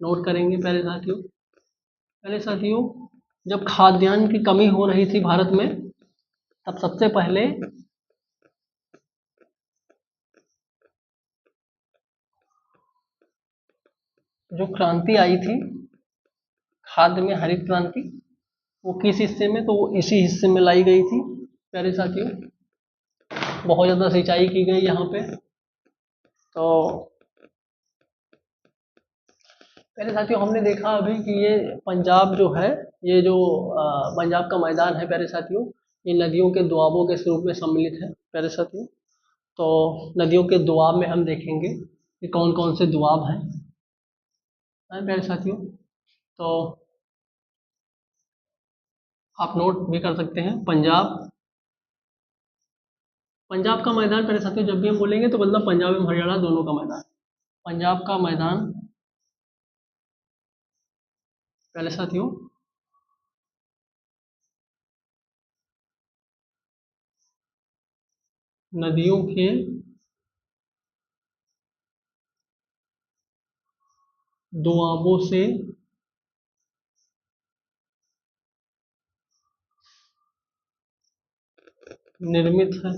नोट करेंगे प्यारे साथियों। प्यारे साथियों जब खाद्यान्न की कमी हो रही थी भारत में, तब सबसे पहले जो क्रांति आई थी खाद्य में, हरित क्रांति, वो किस हिस्से में, तो वो इसी हिस्से में लाई गई थी प्यारे साथियों। बहुत ज़्यादा सिंचाई की गई यहाँ पे। तो पहले साथियों हमने देखा अभी कि ये पंजाब जो है, ये जो पंजाब का मैदान है प्यारे साथियों, ये नदियों के दोआबों के स्वरूप में सम्मिलित है प्यारे साथियों। तो नदियों के दोआब में हम देखेंगे कि कौन कौन से दोआब हैं प्यारे साथियों। तो आप नोट भी कर सकते हैं, पंजाब, पंजाब का मैदान प्यारे साथियों जब भी हम बोलेंगे तो मतलब पंजाब एवं हरियाणा दोनों का मैदान, पंजाब का मैदान प्यारे साथियों नदियों के दोआबों से निर्मित है।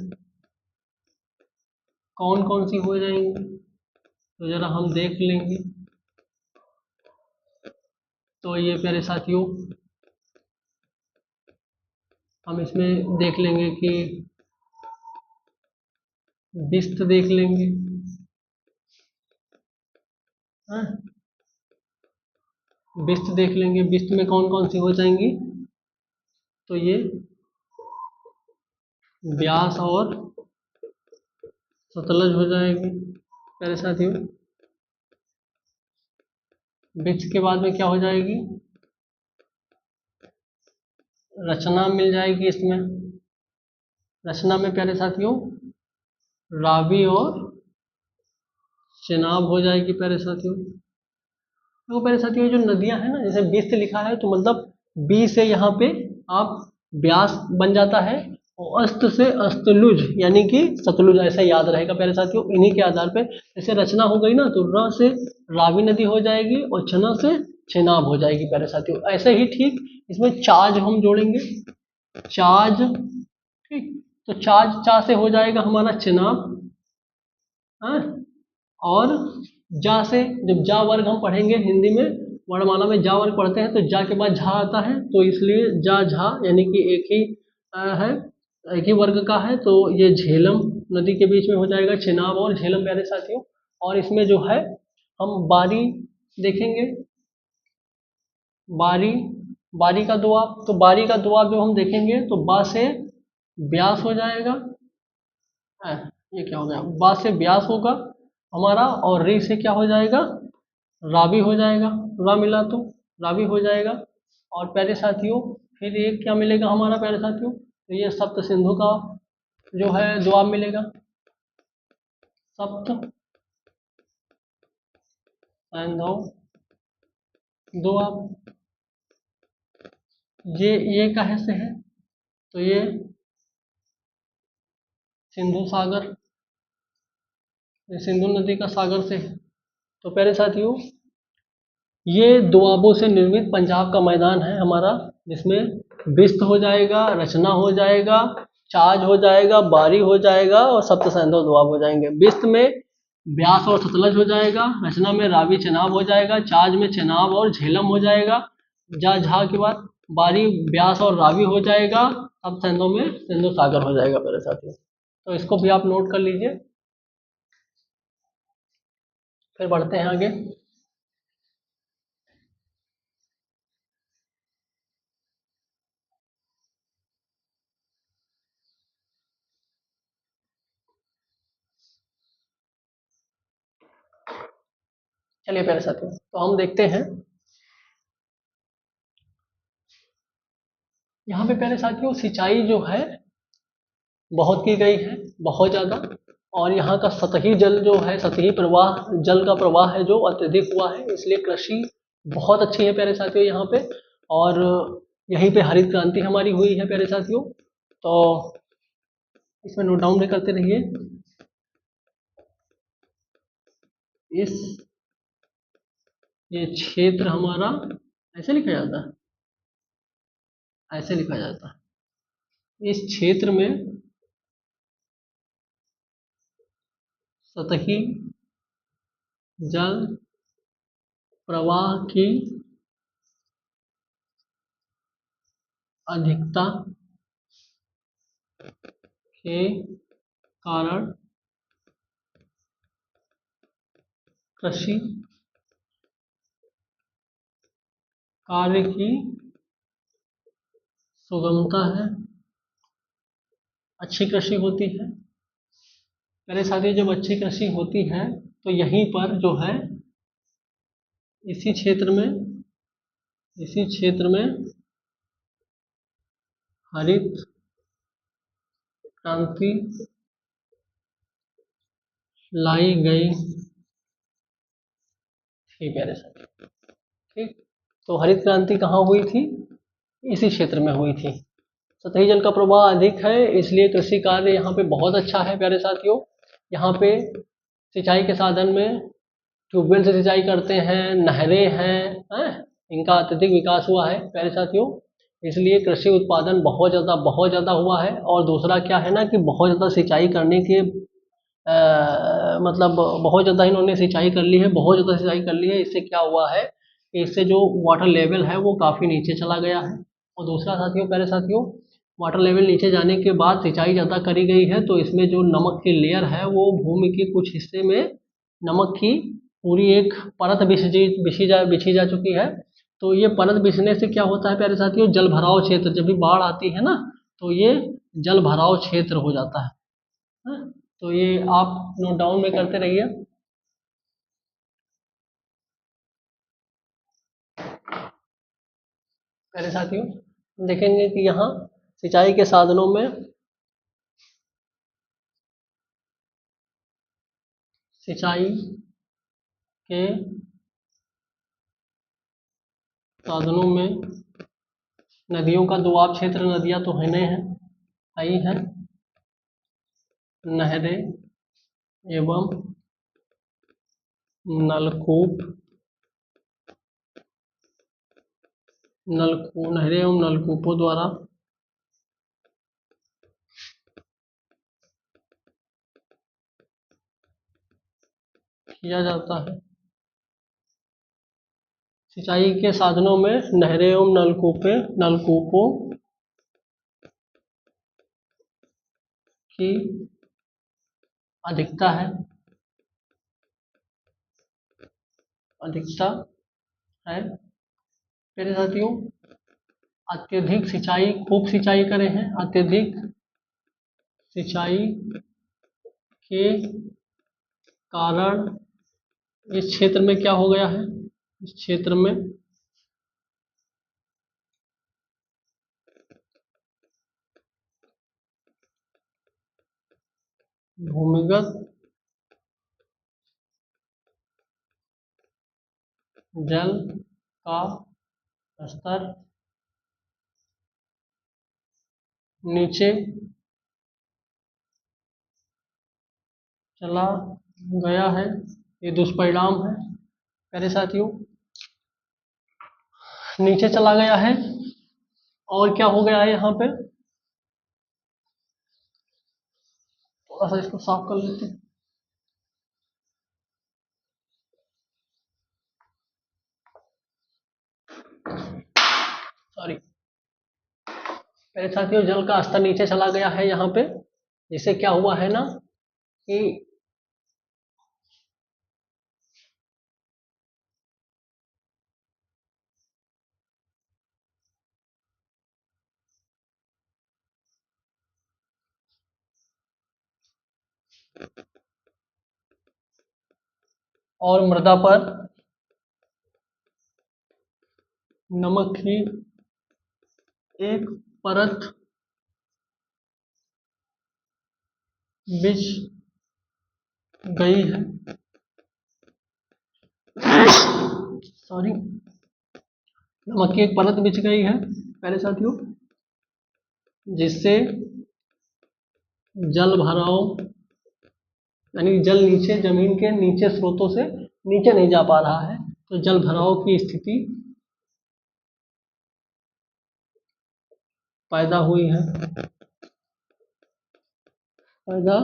कौन कौन सी हो जाएंगी तो जरा हम देख लेंगे। तो ये प्यारे साथियों हम इसमें देख लेंगे कि बिस्त देख लेंगे, हाँ बिस्त देख लेंगे। बिस्त में कौन कौन सी हो जाएंगी, तो ये ब्यास और सतलज हो जाएगी प्यारे साथियों। वित्त के बाद में क्या हो जाएगी, रचना मिल जाएगी इसमें। रचना में प्यारे साथियों रावी और चेनाब हो जाएगी प्यारे साथियों। तो प्यारे साथियों जो नदियां हैं ना, जैसे 20 से लिखा है तो मतलब 20 से यहाँ पे आप ब्यास बन जाता है, और अस्त से अस्तलुज यानी कि सतलुज, ऐसा याद रहेगा प्यारे साथियों। इन्हीं के आधार पे जैसे रचना हो गई ना, तो र से रावी नदी हो जाएगी और चना से चेनाब हो जाएगी प्यारे साथियों। ऐसे ही ठीक इसमें चाज हम जोड़ेंगे, चाज, ठीक। तो चाज चा से हो जाएगा हमारा चेनाब, हाँ। और जा से, जब जा वर्ग हम पढ़ेंगे हिंदी में, वर्णमाला में जा वर्ग पढ़ते हैं तो जा के बाद झा आता है, तो इसलिए जा झा यानी कि एक ही है, एक ही वर्ग का है, तो ये झेलम नदी के बीच में हो जाएगा चेनाब और झेलम प्यारे साथियों। और इसमें जो है हम बारी देखेंगे, बारी, बारी का दुआब, तो बारी का दुआब जो हम देखेंगे तो बा से ब्यास हो जाएगा, ये क्या हो गया, बा से ब्यास होगा हमारा, और री से क्या हो जाएगा, रावी हो जाएगा, रा मिला तो रावी हो जाएगा। और प्यारे साथियों फिर एक क्या मिलेगा हमारा प्यारे साथियों, तो ये सप्त सिंधु का जो है दुआब मिलेगा, सप्त सिंधु दुआब। ये कहाँ से है, तो ये सिंधु सागर, ये सिंधु नदी का सागर से है। तो प्यारे साथियों ये दुआबों से निर्मित पंजाब का मैदान है हमारा, जिसमें बिस्त हो जाएगा, रचना हो जाएगा, चाज हो जाएगा, बारी हो जाएगा और सप्त सैंधव दुआब हो जाएंगे। बिस्त में ब्यास और सतलज हो जाएगा, रचना में रावी चेनाब हो जाएगा, चाज में चेनाब और झेलम हो जाएगा, जा झा के बाद बारी ब्यास और रावी हो जाएगा, सप्त सैंधव में सिंधु सागर हो जाएगा मेरे साथियों। तो इसको भी आप नोट कर लीजिए। फिर बढ़ते हैं आगे। चलिए प्यारे साथियों, तो हम देखते हैं यहाँ पे प्यारे साथियों सिंचाई जो है बहुत की गई है, बहुत ज़्यादा। और यहाँ का सतही जल जो है, सतही प्रवाह, जल का प्रवाह है जो अत्यधिक हुआ है, इसलिए कृषि बहुत अच्छी है प्यारे साथियों यहाँ पे। और यहीं पे हरित क्रांति हमारी हुई है प्यारे साथियों, तो इसमें नोट डाउन भी करते रहिए। इस ये क्षेत्र हमारा ऐसे लिखा जाता है, ऐसे लिखा जाता है, इस क्षेत्र में सतही जल प्रवाह की अधिकता के कारण कृषि कार्य की सुगमता है, अच्छी कृषि होती है। मेरे साथियों जब अच्छी कृषि होती है तो यहीं पर जो है इसी क्षेत्र में, इसी क्षेत्र में हरित क्रांति लाई गई थी प्यारे साथियों, ठीक। तो हरित क्रांति कहाँ हुई थी, इसी क्षेत्र में हुई थी। सतही जल का प्रवाह अधिक है, इसलिए कृषि कार्य यहाँ पे बहुत अच्छा है प्यारे साथियों। यहाँ पे सिंचाई के साधन में ट्यूबवेल से सिंचाई करते हैं, नहरें हैं, इनका अत्यधिक विकास हुआ है प्यारे साथियों, इसलिए कृषि उत्पादन बहुत ज़्यादा हुआ है। और दूसरा क्या है ना कि बहुत ज़्यादा सिंचाई करने के मतलब बहुत ज़्यादा इन्होंने सिंचाई कर ली है, बहुत ज़्यादा सिंचाई कर ली है। इससे क्या हुआ है कि इससे जो वाटर लेवल है वो काफ़ी नीचे चला गया है। और दूसरा साथियों, प्यारे साथियों, वाटर लेवल नीचे जाने के बाद सिंचाई ज़्यादा करी गई है, तो इसमें जो नमक की लेयर है वो भूमि के कुछ हिस्से में नमक की पूरी एक परत बिछी जा चुकी है। तो ये परत बिछने से क्या होता है प्यारे साथियों, जल भराव क्षेत्र, जब भी बाढ़ आती है ना तो ये जल भराव क्षेत्र हो जाता है, हाँ? तो ये आप नोट डाउन में करते रहिए। प्यारे साथियों, हम देखेंगे कि यहाँ सिंचाई के साधनों में सिंचाई के साधनों में नदियों का दोआब क्षेत्र, नदियां तो है नहीं है, आई है नहरें एवं नलकूप, नहरें एवं नलकूपों द्वारा किया जाता है। सिंचाई के साधनों में नहरें एवं नलकूपों की अधिकता है, अधिकता है। मेरे साथियों, अत्यधिक सिंचाई, खूब सिंचाई करे हैं, अत्यधिक सिंचाई के कारण इस क्षेत्र में क्या हो गया है, इस क्षेत्र में भूमिगत जल का स्तर नीचे चला गया है। ये दुष्परिणाम है प्यारे साथियों, नीचे चला गया है। और क्या हो गया है यहाँ पे, थोड़ा सा इसको साफ कर लेते हैं। सॉरी मेरे साथियों, जल का स्तर नीचे चला गया है यहाँ पे, जिससे क्या हुआ है ना कि और मृदा पर नमक की एक परत बिछ गई है, सॉरी नमक की एक परत बिछ गई है प्यारे साथियों, जिससे जल भराव, यानी जल नीचे जमीन के नीचे स्रोतों से नीचे नहीं जा पा रहा है, तो जल भराव की स्थिति पैदा हुई है, पैदा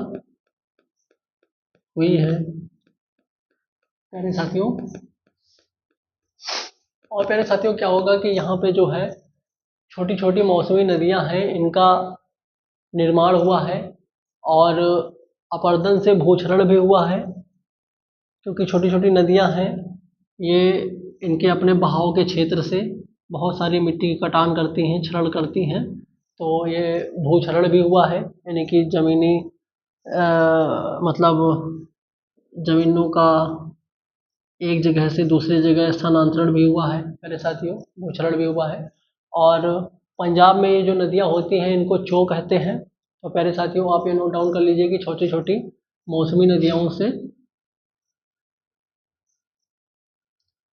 हुई है प्यारे साथियों। और प्यारे साथियों, क्या होगा कि यहाँ पे जो है छोटी छोटी मौसमी नदियाँ हैं, इनका निर्माण हुआ है और अपरदन से भूक्षरण भी हुआ है, क्योंकि छोटी छोटी नदियाँ हैं, ये इनके अपने बहाव के क्षेत्र से बहुत सारी मिट्टी की कटान करती हैं, क्षरण करती हैं, तो ये भूक्षरण भी हुआ है, यानी कि जमीनी मतलब जमीनों का एक जगह से दूसरी जगह स्थानांतरण भी हुआ है मेरे साथियों, भूक्षरण भी हुआ है। और पंजाब में ये जो नदियाँ होती हैं, इनको चो कहते हैं। तो प्यारे साथियों, आप ये नोट डाउन कर लीजिए कि छोटी छोटी मौसमी नदियों से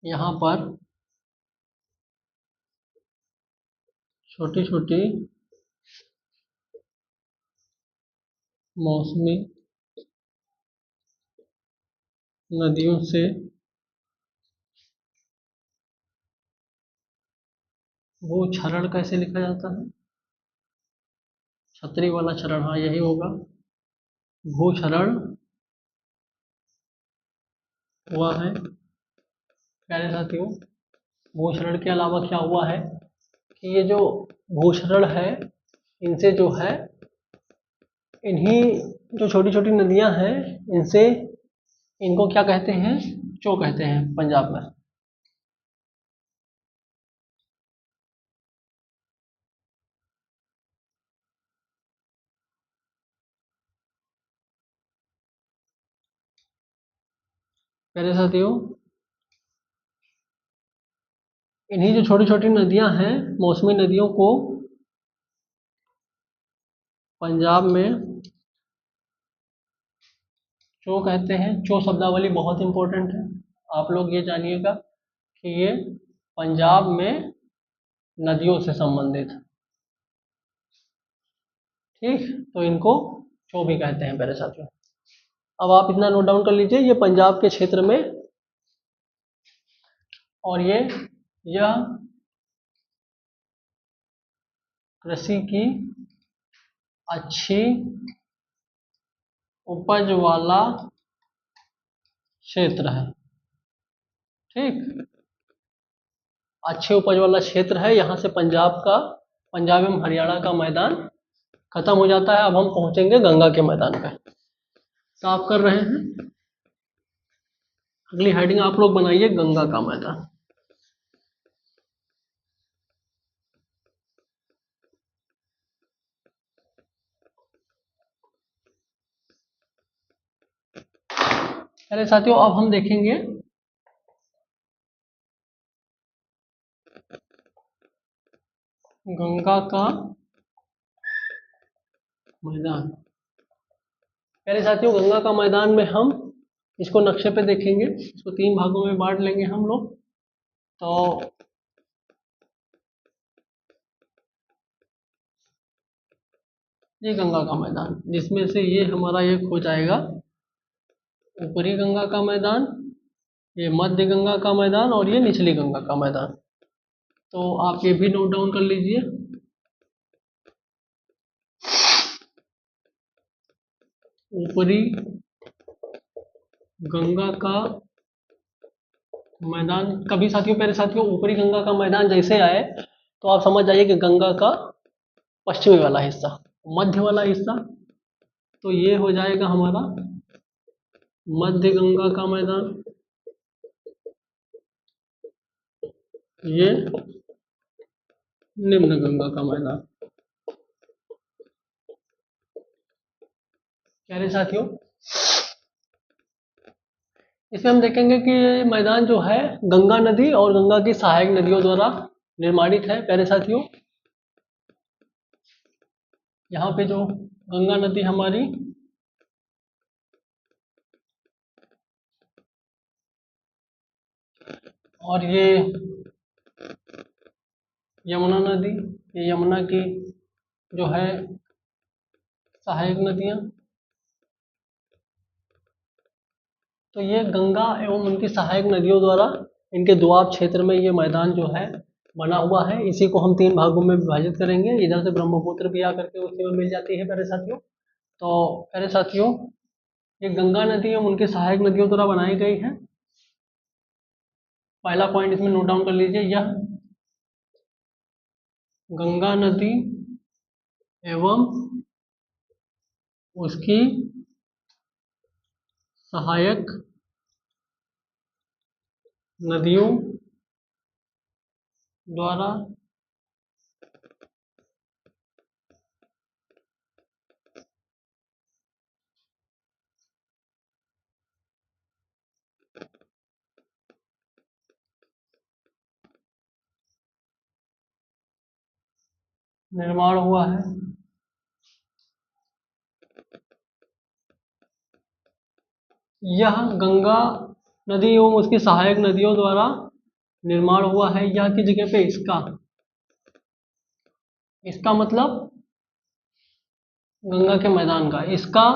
यहाँ पर छोटी छोटी मौसमी नदियों से वो क्षरण कैसे लिखा जाता है, छतरी वाला क्षरण, हाँ यही होगा, भूक्षरण हुआ है प्यारे साथियों। भूक्षरण के अलावा क्या हुआ है कि ये जो भूक्षरण है, इनसे जो है, इन्हीं जो छोटी छोटी नदियां हैं, इनसे, इनको क्या कहते हैं, चो कहते हैं पंजाब में। मेरे साथियों, इन्हीं जो छोटी छोटी नदियां हैं, मौसमी नदियों को पंजाब में चो कहते हैं। चो शब्दावली बहुत इंपॉर्टेंट है, आप लोग ये जानिएगा कि ये पंजाब में नदियों से संबंधित है। ठीक, तो इनको चो भी कहते हैं प्यारे साथियों। अब आप इतना नोट डाउन कर लीजिए, ये पंजाब के क्षेत्र में, और यह कृषि की अच्छी उपज वाला क्षेत्र है। ठीक, अच्छी उपज वाला क्षेत्र है। यहाँ से पंजाब एवं हरियाणा का मैदान खत्म हो जाता है। अब हम पहुंचेंगे गंगा के मैदान पे। साफ कर रहे हैं, अगली हेडिंग आप लोग बनाइए, गंगा का मैदान। अरे साथियों, अब हम देखेंगे गंगा का मैदान। प्यारे साथियों, गंगा का मैदान में हम इसको नक्शे पे देखेंगे। इसको 3 भागों में बांट लेंगे हम लोग। तो ये गंगा का मैदान, जिसमें से ये हमारा एक हो जाएगा ऊपरी गंगा का मैदान, ये मध्य गंगा का मैदान, और ये निचली गंगा का मैदान। तो आप ये भी नोट डाउन कर लीजिए। ऊपरी गंगा का मैदान, कभी साथियों, प्यारे साथियों, ऊपरी गंगा का मैदान जैसे आए तो आप समझ जाइए कि गंगा का पश्चिमी वाला हिस्सा, मध्य वाला हिस्सा, तो ये हो जाएगा हमारा मध्य गंगा का मैदान। ये निम्न गंगा का मैदान। प्यारे साथियों, इसमें हम देखेंगे कि ये मैदान जो है गंगा नदी और गंगा की सहायक नदियों द्वारा निर्माणित है। प्यारे साथियों, यहाँ पे जो गंगा नदी हमारी और ये यमुना नदी, ये यमुना की जो है सहायक नदियाँ, तो ये गंगा एवं उनकी सहायक नदियों द्वारा इनके दोआब क्षेत्र में ये मैदान जो है बना हुआ है। इसी को हम 3 भागों में विभाजित करेंगे। इधर से ब्रह्मपुत्र भी आकर के उसी में मिल जाती है प्यारे साथियों। तो प्यारे साथियों, ये गंगा नदी एवं उनकी सहायक नदियों द्वारा बनाई गई है। पहला पॉइंट इसमें नोट डाउन कर लीजिए, यह गंगा नदी एवं उसकी सहायक नदियों द्वारा निर्माण हुआ है। यह गंगा नदी एवं उसकी सहायक नदियों द्वारा निर्माण हुआ है। यह की जगह पे इसका, इसका मतलब गंगा के मैदान का, इसका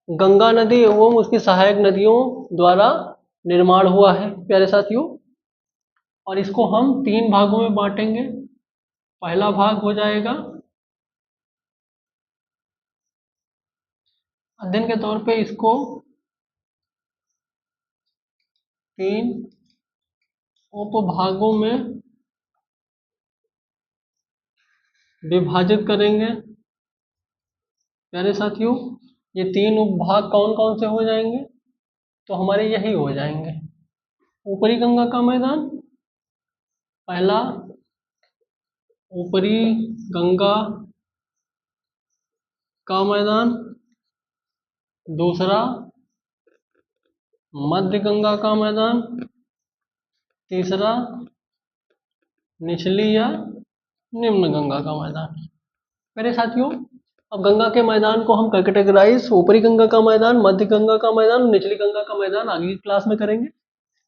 गंगा नदी एवं उसकी सहायक नदियों द्वारा निर्माण हुआ है प्यारे साथियों। और इसको हम 3 भागों में बांटेंगे। पहला भाग हो जाएगा अध्ययन के तौर पे, इसको 3 उपभागों में विभाजित करेंगे प्यारे साथियों। ये 3 उपभाग कौन कौन से हो जाएंगे? तो हमारे यही हो जाएंगे। ऊपरी गंगा का मैदान, पहला ऊपरी गंगा का मैदान, दूसरा मध्य गंगा का मैदान, तीसरा निचली या निम्न गंगा का मैदान। मेरे साथियों, अब गंगा के मैदान को हम कैटेगराइज ऊपरी गंगा का मैदान, मध्य गंगा का मैदान और निचली गंगा का मैदान आगे की क्लास में करेंगे।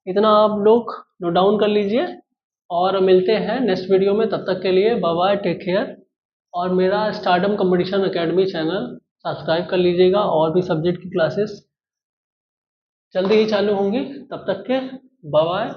इतना आप लोग नोट डाउन कर लीजिए और मिलते हैं नेक्स्ट वीडियो में। तब तक के लिए बाय बाय, टेक केयर। और मेरा Stardom Competition Academy channel subscribe कर लीजिएगा। और भी सब्जेक्ट की क्लासेस जल्दी ही चालू होंगी। तब तक के बाय बाय।